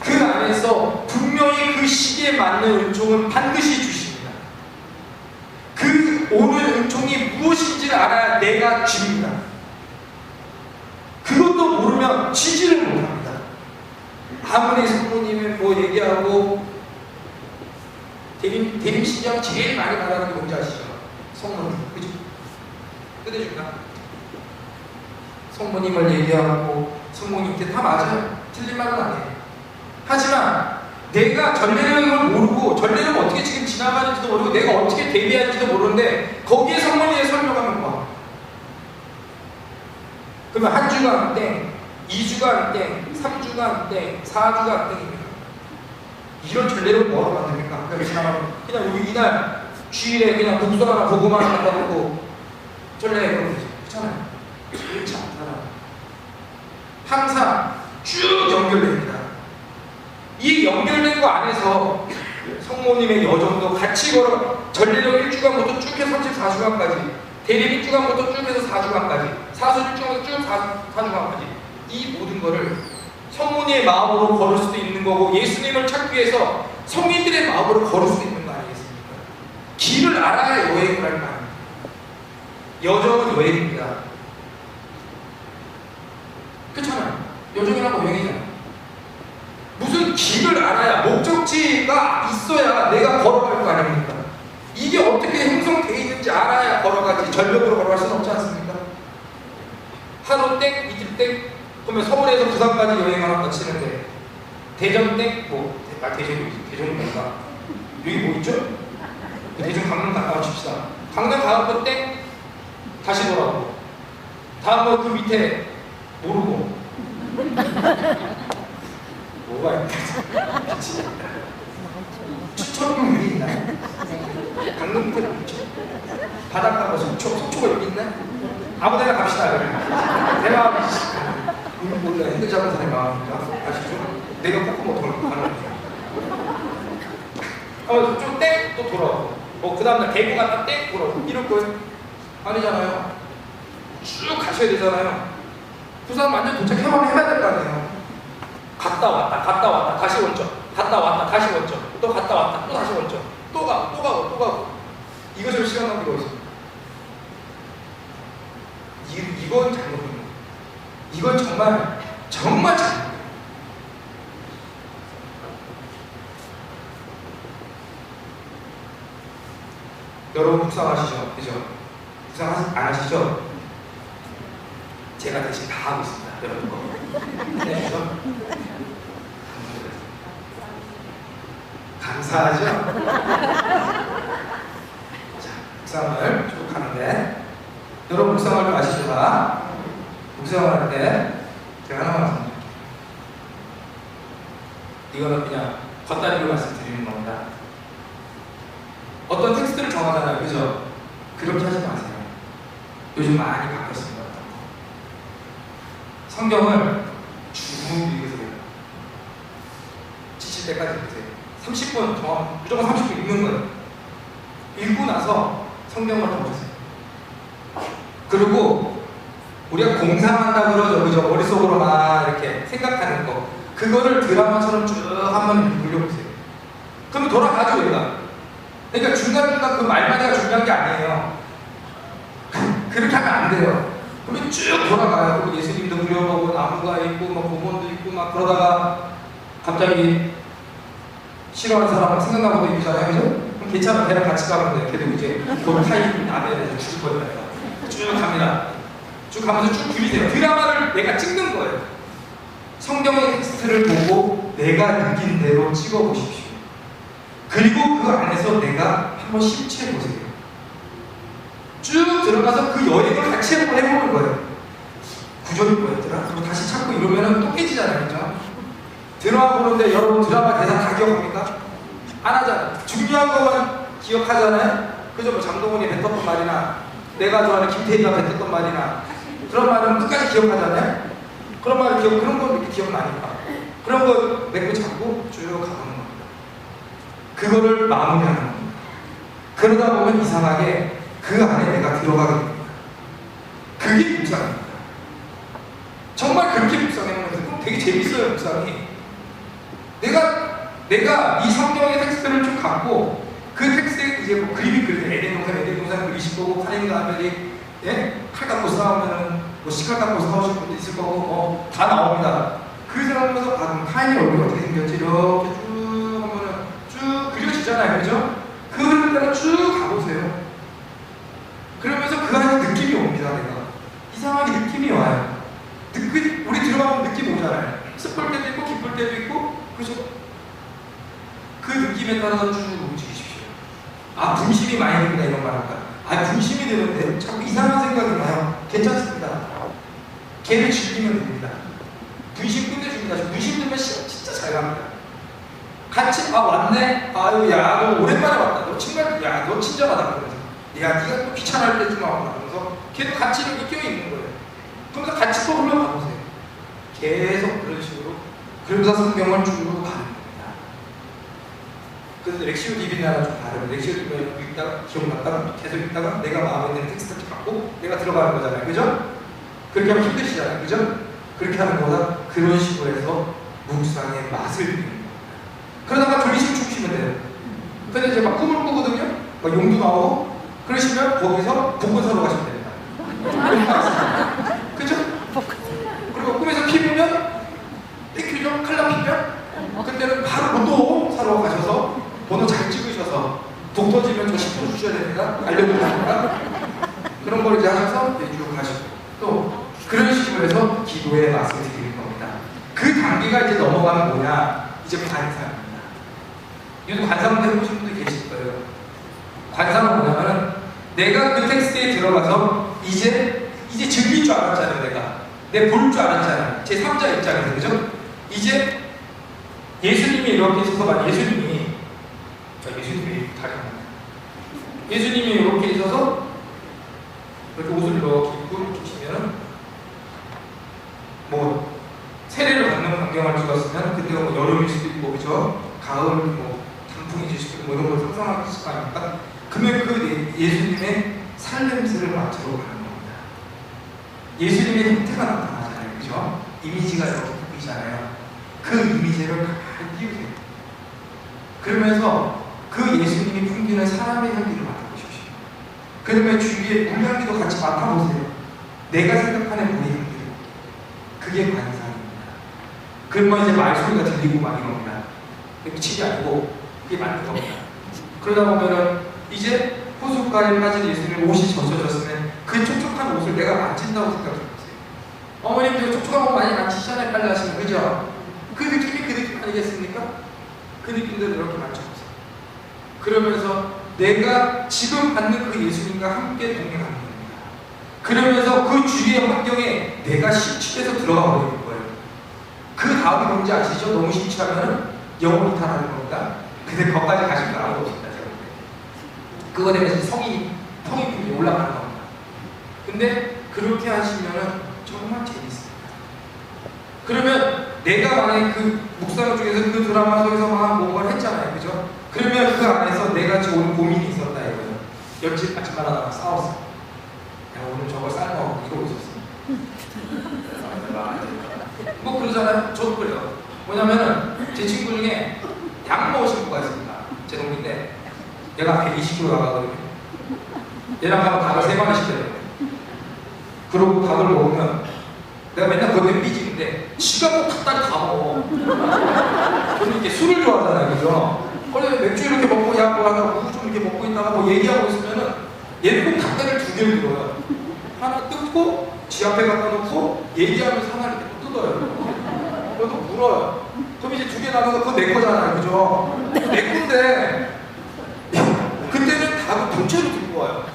그 안에서 분명히 그 시기에 맞는 은총은 반드시 주십니다. 그 오는 은총이 무엇인지를 알아야 내가 줍니다. 그것도 모르면 지지를 못합니다. 아무리 성모님이 뭐 얘기하고 대림 신장 제일 많이 말하는 게 뭔지 아시죠? 성모님, 그죠? 끝내줍니다. 성모님을 얘기하고 성모님께 다 맞아요. 틀린 말은 아니에요. 하지만 내가 전례력을 모르고 전례력 어떻게 지금 지나가는지도 모르고 내가 어떻게 대비하는지도 모르는데 거기에 성모님의 설명하면 뭐? 그러면 한 주간 땡, 2주간 땡, 3주간 땡, 4주간 땡입니다. 이런 전례를 뭐하러 만듭니까? 그냥 여기 이날 주일에 그냥 독서 하나 보고만 갖다 놓고 전례 그러면 되죠. 그렇잖아요. 그렇지 않잖아요. 항상 쭉 연결됩니다. 이 연결된 거 안에서 성모님의 여정도 같이 걸어 전례력 1주간부터 쭉 해서 34주간까지 대립 1주간부터 쭉 해서 4주간까지 사수 1주간부터 쭉 4주간까지 이 모든 거를 성모님의 마음으로 걸을 수도 있는 거고 예수님을 찾기 위해서 성인들의 마음으로 걸을 수도 있는 거 아니겠습니까? 길을 알아야 여행을 할 거 아닙니까? 여정은 여행입니다. 그렇잖아요. 여정이라고 여행이잖아요. 무슨 길을 알아야 목적지가 있어야 내가 걸어갈 거 아닙니까? 이게 어떻게 형성되어 있는지 알아야 걸어가지 전력으로 걸어갈 수는 없지 않습니까? 하루 땡, 이틀 땡, 그러면 서울에서 부산까지 여행을 한다 치는데 대전 땡, 대전이 뭔가? 여기 뭐 있죠? 대전 강릉 갔다 칩시다. 강릉 가고 땡, 다시 돌아오고 다음번 그 밑에 모르고 뭐가 있나? 추천용 여기 있나요? 강릉 밑에 있죠? 바닷가 뭐 속초가 여기 있나? 아무데나 갑시다. 내가 몰라 핸들 잡은 사람이 마음이니까 아시죠? 내가 꼭 못하는 가는 거예요. 좀 땡 또 돌아오고 그 다음날 대구 갔다 땡 돌아오고 이럴 거예요? 아니잖아요. 쭉 가셔야 되잖아요. 부산 완전 도착해야 될 거 아니에요. 갔다 왔다 다시 원점, 갔다 왔다 다시 원점, 또 갔다 왔다 또 다시 원점, 또 가고 이것을 시간 낭비가 있습니다. 이건 잘못입니다. 이건 정말 잘못. 여러분 묵상하시죠, 그죠? 묵상 안 하시죠? 제가 대신 다 하고 있습니다, 여러분 거. 네, 그래서 감사하죠? 자, 묵상을 쭉 하는데 여러분 묵상할 줄 아시죠? 묵상을 할 때 제가 하나만 말씀드릴게요. 이거는 그냥 겉다리로 말씀드리는 겁니다. 어떤 텍스트를 정하잖아요, 그죠? 그렇게 하지 마세요. 요즘 많이 바뀌었습니다. 성경을 쭉 읽으세요. 지칠 때까지 읽으세요. 30분, 무조건 30분 읽는 거예요. 읽고 나서 성경을 덮으세요. 그리고 우리가 공상한다고 그러죠, 그죠? 머릿속으로만 이렇게 생각하는 거. 그거를 드라마처럼 쭉 한번 돌려보세요. 그럼 돌아가죠, 우리가. 그러니까 중간중간 그 말마디가 중요한 게 아니에요. 그렇게 하면 안 돼요. 그러면 쭉 돌아가요. 그리고 예수님도 그려보고 나무가 있고 뭐 고문도 있고 막 그러다가 갑자기 싫어하는 사람 생각나고 있잖아요, 그죠? 그럼 괜찮아, 걔랑 같이 가면 돼. 걔도 이제 곧 타임 나면 죽을 거예요. 쭉 갑니다. 쭉 가면서 쭉 그리세요. 드라마를 내가 찍는 거예요. 성경의 텍스트를 보고 내가 느낀 대로 찍어보십시오. 그리고 그 안에서 내가 한번 심취해보세요. 쭉 들어가서 그 여행을 같이 한번 해보는 거예요. 구절이 뭐였더라? 그리고 다시 찾고 이러면 또 깨지잖아요, 그죠? 드라마 보는데 여러분 드라마 대사 다 기억합니까? 안 하잖아요. 중요한 것만 기억하잖아요. 그죠? 뭐 장동건이 뱉었던 말이나 내가 좋아하는 김태희가 뱉었던 말이나 그런 말은 끝까지 기억하잖아요. 그런 건 이렇게 기억나니까 그런 거 맺고 잡고 쭉 가보는 겁니다. 그거를 마무리하는 겁니다. 그러다 보면 이상하게 그 안에 내가 들어가게 됩니다. 그게 묵상입니다. 정말 그렇게 묵상해보면 그럼 되게 재밌어요. 묵상이. 내가 이 성경의 텍스트를 쭉 갖고 그 텍스트에 이제 뭐 그림이 그려요. 에덴 동산 그리실 거고 카인과 아벨이 칼 갖고 싸우면은 뭐 시칼 갖고 싸우실 분도 있을 거고 뭐 다 나옵니다. 그 사람에서 그럼 카인의 얼굴이 어떻게 생겼지? 이렇게 쭉 하면은 쭉 그려지잖아요. 그죠? 그 흐름을 따라 쭉 가보세요. 그러면서 그 안에 느낌이 옵니다. 내가 이상하게 느낌이 와요. 우리 들어가면 느낌 오잖아요. 슬플 때도 있고 기쁠 때도 있고 그죠? 그 느낌에 따라서 쭉 움직이십시오. 아 분심이 많이 듭니다. 이런 말 할까? 아 분심이 되는데 자꾸 이상한 생각이 나요. 괜찮습니다. 걔를 즐기면 됩니다. 분심 끝내줍니다. 분심 들면 진짜 잘 갑니다. 같이 왔네. 아유 야 너 오랜만에 왔다. 너 친구야 너 친절하다 그러면서 야 네가 또 귀찮을 때 좀 하고 나면서 걔도 같이 이렇게 껴있는 거예요. 그러면서 같이 또 흘러가보세요. 계속 그런 식으로 그러면서 성경을 쭉 가는 겁니다. 그래서 렉시오 디비나랑 좀 다르면 렉시오 디비나 읽다가 기억났다가 계속 읽다가 내가 마음에 드는 텍스트를 갖고 내가 들어가는 거잖아요. 그죠? 그렇게 하면 힘드시잖아요. 그죠? 그렇게 하는 거보다 그런 식으로 해서 묵상의 맛을 느끼는 겁니다. 그러다가 졸리시면 죽으시면 돼요. 근데 이제 막 꿈을 꾸거든요. 막 용도 나오고 그러시면 거기서 복권 사러 가시면 됩니다. 그죠? 그리고 꿈에서 피 보면 땡큐죠? 칼라 피면 그때는 바로 로또 사러 가셔서 번호 잘 찍으셔서 독 터지면 저 10% 주셔야 됩니다. 알려드립니다. 그런 걸 이제 하셔서 쭉 가시고 또 그런 식으로 해서 기도의 맛을 드리는 겁니다. 그 단계가 이제 넘어가면 뭐냐? 이제 관상입니다. 이것도 관상도 해보신 분들 계실 거예요. 관상은 뭐냐면은 내가 그 텍스트에 들어가서 이제 즐길 줄 알았잖아요. 내가 볼 줄 알았잖아요. 제 3자 입장에서 그죠? 이제 예수님이 이렇게 있어서 만 예수님이 다리 안 예수님이 이렇게 있어서 이렇게 옷을 이렇게 입고 이렇게 계시면은 뭐 세례를 받는 광경을 찍었으면 그때가 뭐 여름일 수도 있고 그죠? 가을 뭐 단풍이 질 수도 있고 뭐 이런 걸 상상할 수 있을 거 아닙니까? 그러면 그 예수님의 살냄새를 맡으러 가는 겁니다. 예수님의 형태가 나타나잖아요. 그죠? 이미지가 이렇게 보이잖아요. 그 이미지를 잘 띄우세요. 그러면서 그 예수님이 풍기는 사람의 향기를 맡아보십시오. 그러면 주위에 물 향기도 같이 맡아보세요. 내가 생각하는 물의 향기를. 그게 관상입니다. 그러면 이제 말소리가 들리고 말인 겁니다. 미치지 아니고 그게 맞는 겁니다. 그러다 보면은 이제 호숫가에 빠진 예수님 옷이 젖어졌으면 그 촉촉한 옷을 내가 만진다고 생각해보세요. 어머님들 촉촉한 옷 많이 만지시잖아요. 빨리 하시면 그죠? 그 느낌이 그 느낌 아니겠습니까? 그 느낌대로 이렇게 만져보세요. 그러면서 내가 지금 받는 그 예수님과 함께 동행하는 겁니다. 그러면서 그 주위의 환경에 내가 심취해서 들어가 버리는 거예요. 그 다음이 뭔지 아시죠? 너무 심취하면 영혼이 타라는 겁니다. 근데 거기까지 가실 건 아무도 없습니다. 그거 되면 성인이 올라가는 겁니다. 근데 그렇게 하시면은 정말 재밌습니다. 그러면 내가 만약에 그 묵상 중에서 그 드라마 속에서 막 뭔가를 했잖아요. 그죠? 그러면 그 안에서 내가 지금 오늘 고민이 있었다 이거죠. 옆집 아줌마랑 나랑 싸웠어. 야 오늘 저걸 삶아 이러고 있었어. 뭐 그러잖아요. 저도 그래요. 뭐냐면은 제 친구 중에 약 먹으신 분가 있습니다. 제 동기인데 얘가 120kg 나가거든요. 얘랑 가면 닭을 3마리 시켜요. 그러고 닭을 먹으면 내가 맨날 그거에 삐지는데 지가 꼭 닭다리 다 먹어. 저는 이렇게 술을 좋아하잖아요. 그죠? 원래 맥주 이렇게 먹고 야 뭐 하다가 우유 좀 이렇게 먹고 있다가 뭐 얘기하고 있으면은 얘는 꼭 닭다리를 2개를 들어요. 하나 뜯고 지 앞에 갖다 놓고 얘기하면서 하나를 이렇게 또 뜯어요. 그래도 물어요. 그럼 이제 2개 나눠서 그거 내 거잖아요. 그죠? 내 건데 그때는 닭을 통째로 들고 와요.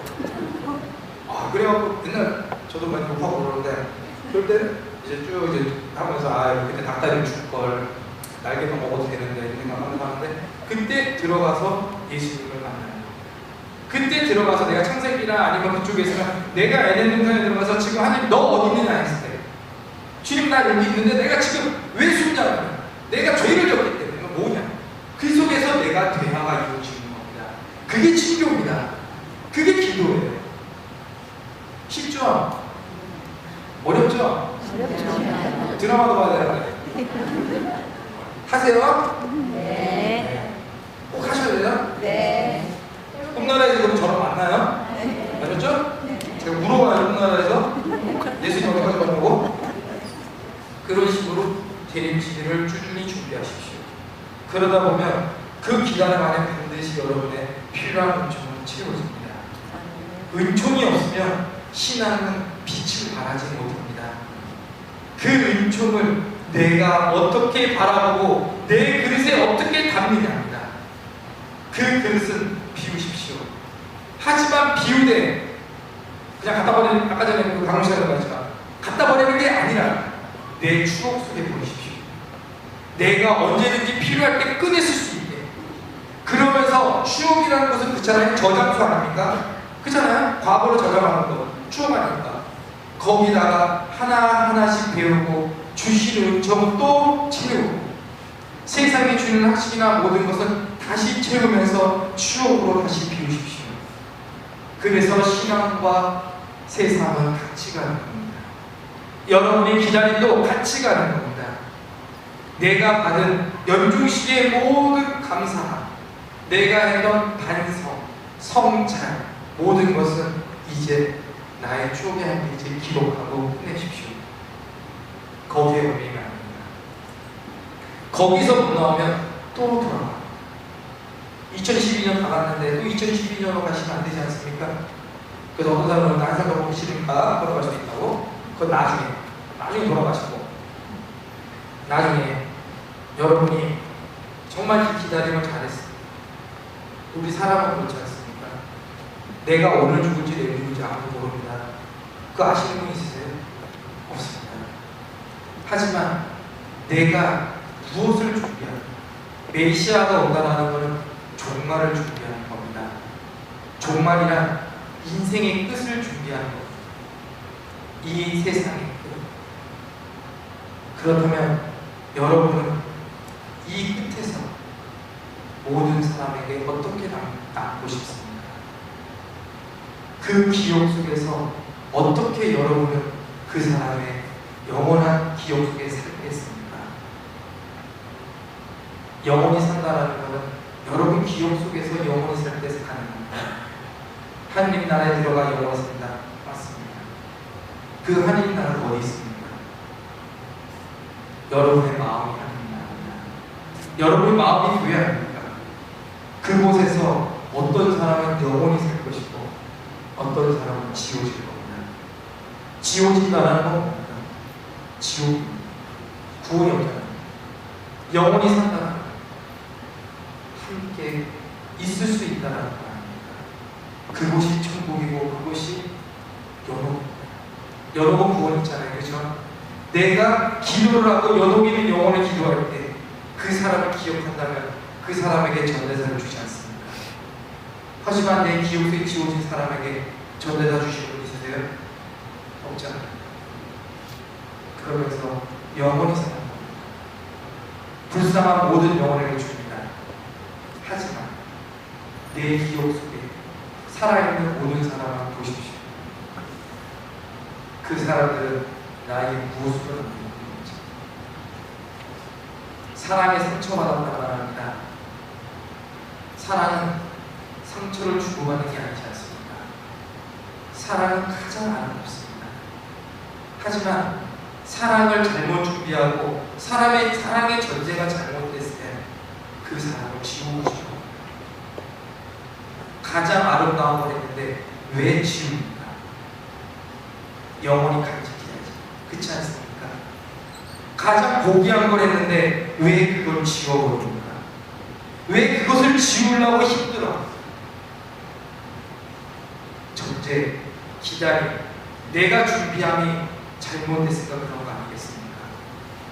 아 그래갖고 맨날 저도 많이 욕하고 그러는데 그럴 때는 이제 쭉 이제 하면서 아 그때 닭다리를 줄 걸 날개만 먹어도 되는데 이런 생각하면서 하는데 그때 들어가서 예수님을 만나요. 그때 들어가서 내가 창세기나 아니면 그쪽에 있으면 내가 에덴 동산에 들어가서 지금 하나님 너 어디 있느냐 했을 때 주님 나 여기 있는데 내가 지금 왜 숨냐고 내가 죄를 졌기 때문에 뭐냐 그 속에서 내가 대화하고 변화가 이루어지는 겁니다. 그게 친교입니다. 그게 기도예요. 쉽죠? 어렵죠? 드라마도 봐야 되나요? 하세요? 네. 꼭 하셔야 돼요? 네. 꿈나라에서 그럼 저랑 만나요? 알았죠? 제가 물어봐요. 꿈나라에서 예수님 어디까지 만나고? 그런 식으로 대림시대를 꾸준히 준비하십시오. 그러다 보면 그 기간 안에 반드시 여러분의 필요한 은총을 채워집니다. 은총이 없으면 신앙은 빛을 발하지 못합니다. 그 은총을 내가 어떻게 바라보고 내 그릇에 어떻게 담느냐 합니다. 그 그릇은 비우십시오. 하지만 비우되 그냥 갖다 버리는, 아까 전에 그 강훈 씨가 말했지만 갖다 버리는 게 아니라 내 추억 속에 보내십시오. 내가 언제든지 필요할 때 꺼냈을 수 있게. 그러면서 추억이라는 것은 그렇잖아요. 저장소 아닙니까? 그렇잖아요. 과거를 저장하는 거 추억 아닙니까? 거기다가 하나하나씩 배우고 주시는 은총은 또 채우고 세상이 주는 학식이나 모든 것은 다시 채우면서 추억으로 다시 비우십시오. 그래서 신앙과 세상은 같이 가는 겁니다. 여러분이 기다림도 같이 가는 겁니다. 내가 받은 연중식의 모든 감사, 내가 했던 반성, 성찰, 모든 것은 이제 나의 추억의 한 페이지에 기록하고 끝내십시오. 거기에 의미가 아닙니다. 거기서 못 나오면 또 돌아가. 2012년 나갔는데 또 2012년으로 가시면 안 되지 않습니까? 그래서 어떤 사람은 항상 너무 싫으니까 돌아갈 수 있다고. 그건 나중에 돌아가시고 나중에 여러분이 정말 이 기다림을 잘했어요. 우리 사람은 그렇지 않습니까? 내가 오늘 죽을지 내일 죽을지 아무도 모릅니다. 그거 아시는 분 있으세요? 없습니다. 하지만 내가 무엇을 준비하는, 메시아가 온다는 것은 종말을 준비하는 겁니다. 종말이란 인생의 끝을 준비하는 것. 이 세상의 끝. 그렇다면 여러분은 이 끝에서 모든 사람에게 어떻게 남고 싶습니까? 그 기억 속에서 어떻게 여러분은 그 사람의 영원한 기억 속에 살겠습니까? 영원히 산다는 것은 여러분 기억 속에서 영원히 살 때 사는 겁니다. 하느님 나라에 들어가 영원히 산다. 맞습니다. 그 하느님 나라는 어디 있습니까? 여러분의 마음이 하느님 나라입니다. 여러분의 마음이 교회 아닙니까? 그곳에서 어떤 사람은 영원히 살 것이고 어떤 사람은 지워질 겁니다. 지워진다는 건 뭡니까? 지옥, 구원이 없잖아요. 영원히 산다는 건 함께 있을 수 있다는 거 아닙니까? 그곳이 천국이고 그곳이 연옥은 구원 있잖아요. 그렇죠? 내가 기도를 하고 연옥이는 영혼을 기도할 때 그 사람을 기억한다면 그 사람에게 전대사를 주지 않습니까? 하지만 내 기억 속에 지워진 사람에게 전대사 주시는 분 있으세요? 없잖아요. 그러면서 영원히 사는 겁니다. 불쌍한 모든 영혼에게 줍니다. 하지만 내 기억 속에 살아있는 모든 사람을 보십시오. 그 사람들은 나의 무엇으로 남는 건지. 사랑에 상처받았다고 말합니다. 사랑은 상처를 주고받는 게 아니지 않습니까? 사랑은 가장 아름답습니다. 하지만 사랑을 잘못 준비하고 사랑의 전제가 잘못됐을 때 그 사랑을 지우고 싶어. 가장 아름다운 걸 했는데 왜 지웁니까? 영원히 간직해야지. 그렇지 않습니까? 가장 고귀한 걸 했는데 왜 그걸 지워버립니까? 왜 그것을 지우려고 힘들어? 전제, 기다림, 내가 준비함이 잘못됐으니까 그런 거 아니겠습니까?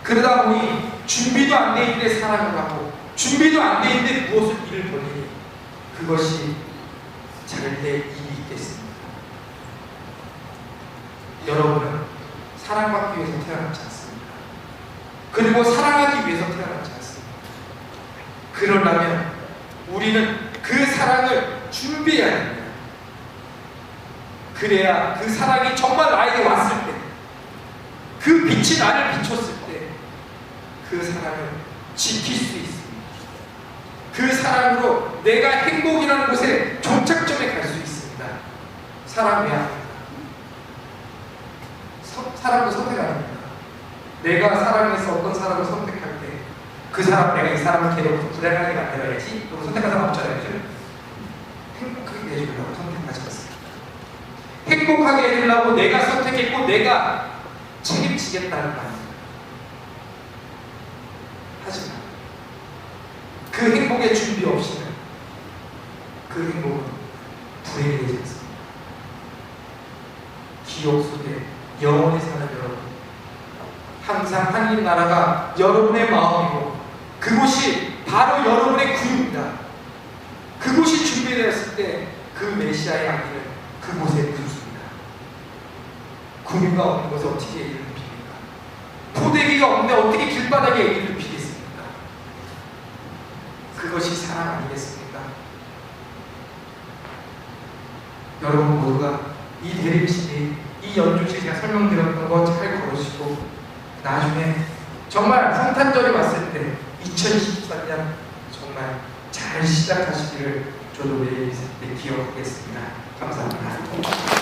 그러다 보니 준비도 안 돼 있는데 사랑을 하고 준비도 안 돼 있는데 무엇을 일을 벌이니 그것이 잘될 일이 있겠습니까? 여러분은 사랑받기 위해서 태어났지 않습니까? 그리고 사랑하기 위해서 태어났지 않습니까? 그러려면 우리 우리는 그 사랑을 준비해야 합니다. 그래야 그 사랑이 정말 나에게 왔을 때, 그 빛이 나를 비췄을 때 그 사랑을 지킬 수 있습니다. 그 사랑으로 내가 행복이라는 곳에 종착점에 갈 수 있습니다. 사랑해야 합니다. 사랑도 선택합니다. 내가 사랑해서 어떤 사람을 선택할 때 그 사람, 내가 이 사람을 괴롭고 불행하게 만들어야지. 그리고 선택한 사람 없잖아요. 그죠? 행복하게 해주려고 선택하지 않습니다. 행복하게 해주려고 내가 선택했고 내가 책임지겠다는 말입니다. 하지만 그 행복의 준비 없이는 그 행복은 불행이 되지 않습니다. 기억 속에 영원히 사는 여러분, 항상 하나님 나라가 여러분의 마음이고 그곳이 바로 여러분의 구유입니다. 그곳이 준비되었을 때 그 메시아의 아기는 그곳에 부르습니다. 구유가 없는 곳에 어떻게 얘기를 핍니까? 포대기가 없는데 어떻게 길바닥에 얘기를 피겠습니까? 그것이 사랑 아니겠습니까? 여러분 모두가 이 대림신이, 이 연주시 제가 설명드렸던 거 잘 걸으시고 나중에 정말 성탄절이 왔을 때 2023년 정말 잘 시작하시기를 저도 매일 있을 때 기억하겠습니다. 감사합니다.